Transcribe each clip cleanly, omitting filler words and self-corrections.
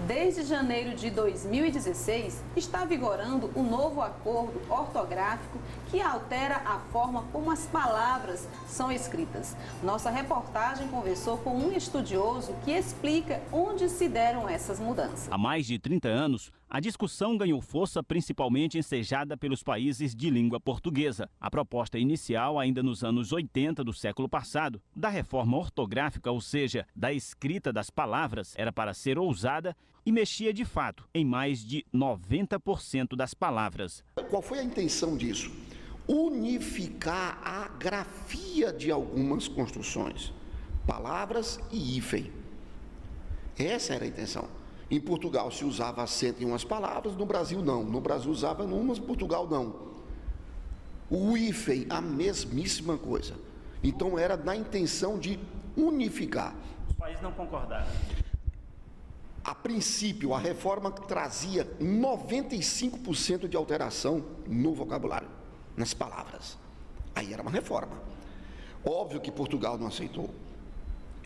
Desde janeiro de 2016, está vigorando um novo acordo ortográfico que altera a forma como as palavras são escritas. Nossa reportagem conversou com um estudioso que explica onde se deram essas mudanças. Há mais de 30 anos, a discussão ganhou força principalmente ensejada pelos países de língua portuguesa. A proposta inicial, ainda nos anos 80 do século passado, da reforma ortográfica, ou seja, da escrita das palavras, era para ser ousada e mexia de fato em mais de 90% das palavras. Qual foi a intenção disso? Unificar a grafia de algumas construções, palavras e hífen. Essa era a intenção. Em Portugal se usava acento em umas palavras, no Brasil não. No Brasil usava em umas, em Portugal não. O hífen, a mesmíssima coisa. Então era na intenção de unificar. Os países não concordaram. A princípio, a reforma trazia 95% de alteração no vocabulário, nas palavras. Aí era uma reforma. Óbvio que Portugal não aceitou.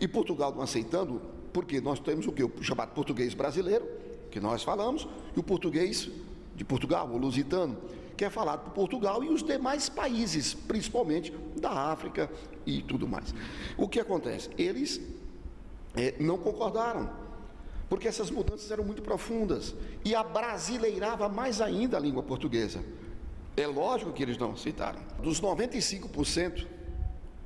E Portugal não aceitando, porque nós temos o que? O chamado português brasileiro, que nós falamos, e o português de Portugal, o lusitano, que é falado por Portugal e os demais países, principalmente da África e tudo mais. O que acontece? Eles não concordaram, porque essas mudanças eram muito profundas e abrasileirava mais ainda a língua portuguesa. É lógico que eles não aceitaram. Dos 95%,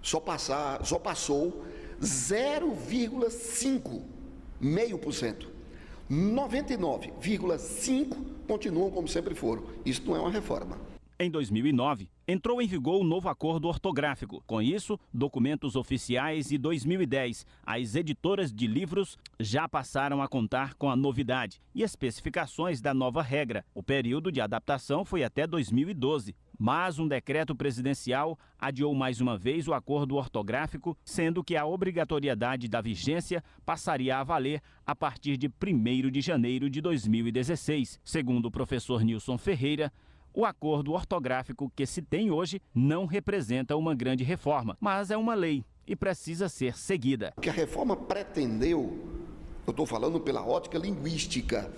só passou 0,5%, 99,5% continuam como sempre foram. Isso não é uma reforma. Em 2009, entrou em vigor o novo acordo ortográfico. Com isso, documentos oficiais e 2010, as editoras de livros já passaram a contar com a novidade e especificações da nova regra. O período de adaptação foi até 2012. Mas um decreto presidencial adiou mais uma vez o acordo ortográfico, sendo que a obrigatoriedade da vigência passaria a valer a partir de 1º de janeiro de 2016. Segundo o professor Nilson Ferreira, o acordo ortográfico que se tem hoje não representa uma grande reforma, mas é uma lei e precisa ser seguida. O que a reforma pretendeu, eu estou falando pela ótica linguística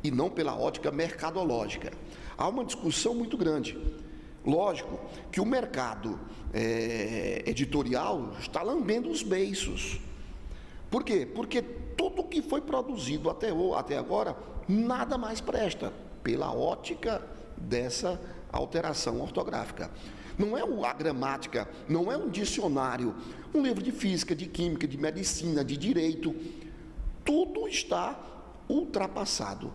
e não pela ótica mercadológica. Há uma discussão muito grande. Lógico que o mercado editorial está lambendo os beiços. Por quê? Porque tudo que foi produzido até agora, nada mais presta, pela ótica dessa alteração ortográfica. Não é a gramática, não é um dicionário, um livro de física, de química, de medicina, de direito. Tudo está ultrapassado.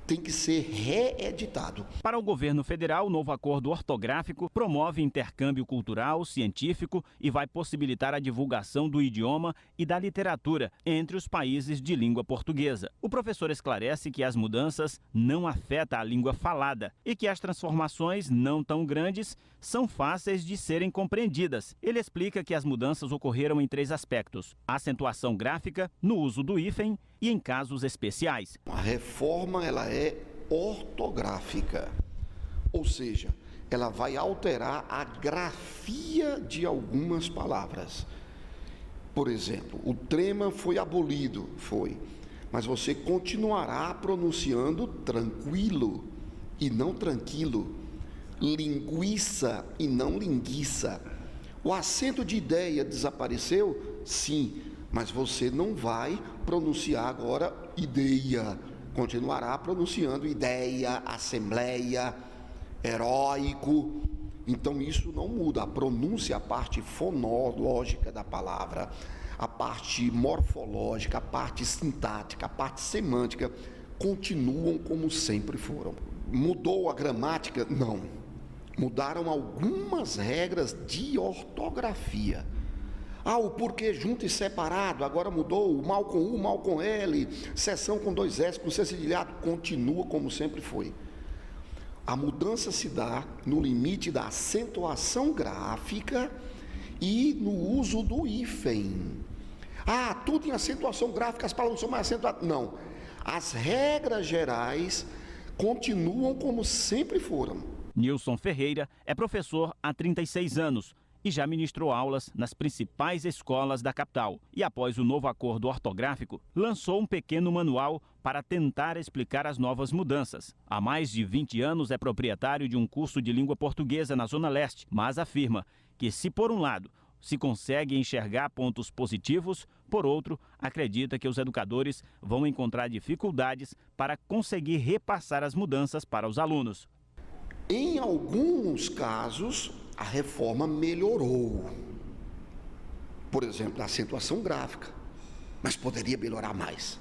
Tem que ser reeditado. Para o governo federal, o novo acordo ortográfico promove intercâmbio cultural, científico e vai possibilitar a divulgação do idioma e da literatura entre os países de língua portuguesa. O professor esclarece que as mudanças não afetam a língua falada e que as transformações não tão grandes são fáceis de serem compreendidas. Ele explica que as mudanças ocorreram em 3 aspectos: a acentuação gráfica, no uso do hífen e em casos especiais. A reforma ela é ortográfica, ou seja, ela vai alterar a grafia de algumas palavras. Por exemplo, o trema foi abolido, mas você continuará pronunciando tranquilo e não tranquilo, linguiça e não linguiça. O acento de ideia desapareceu? Sim, mas você não vai pronunciar agora ideia, continuará pronunciando ideia, assembleia, heróico. Então isso não muda, a pronúncia, a parte fonológica da palavra, a parte morfológica, a parte sintática, a parte semântica, continuam como sempre foram. Mudou a gramática? Não. Mudaram algumas regras de ortografia. O porquê junto e separado, agora mudou, o mal com U, mal com L, seção com 2 S, com C cedilhado, continua como sempre foi. A mudança se dá no limite da acentuação gráfica e no uso do hífen. Tudo em acentuação gráfica, as palavras são mais acentuadas. Não, as regras gerais continuam como sempre foram. Nilson Ferreira é professor há 36 anos e já ministrou aulas nas principais escolas da capital. E após o novo acordo ortográfico, lançou um pequeno manual para tentar explicar as novas mudanças. Há mais de 20 anos é proprietário de um curso de língua portuguesa na Zona Leste, mas afirma que, se por um lado se consegue enxergar pontos positivos, por outro, acredita que os educadores vão encontrar dificuldades para conseguir repassar as mudanças para os alunos. Em alguns casos, a reforma melhorou. Por exemplo, na acentuação gráfica, mas poderia melhorar mais.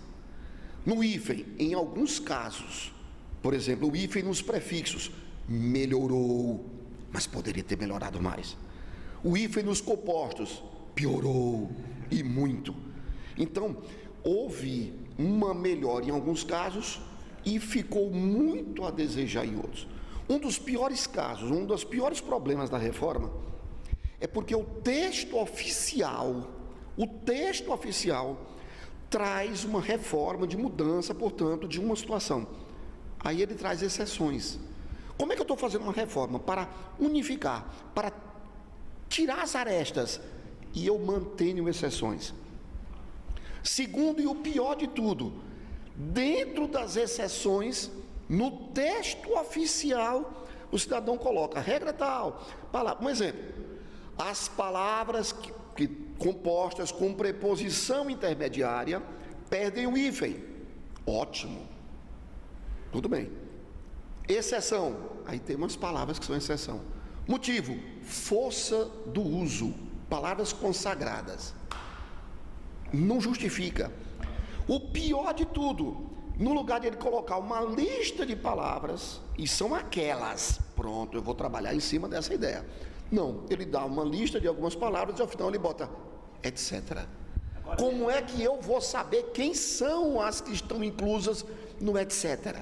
No hífen, em alguns casos, por exemplo, o hífen nos prefixos, melhorou, mas poderia ter melhorado mais. O hífen nos compostos piorou, e muito. Então, houve uma melhora em alguns casos e ficou muito a desejar em outros. Um dos piores casos, um dos piores problemas da reforma é porque o texto oficial traz uma reforma de mudança, portanto, de uma situação. Aí ele traz exceções. Como é que eu estou fazendo uma reforma? Para unificar, para tirar as arestas, e eu mantenho exceções. Segundo, e o pior de tudo, dentro das exceções, no texto oficial, o cidadão coloca regra tal, palavra. Um exemplo, as palavras que compostas com preposição intermediária perdem o hífen. Ótimo, tudo bem. Exceção, aí tem umas palavras que são exceção. Motivo, força do uso, palavras consagradas. Não justifica. O pior de tudo, no lugar de ele colocar uma lista de palavras, e são aquelas, pronto, eu vou trabalhar em cima dessa ideia. Não, ele dá uma lista de algumas palavras e ao final ele bota etc. Como é que eu vou saber quem são as que estão inclusas no etc?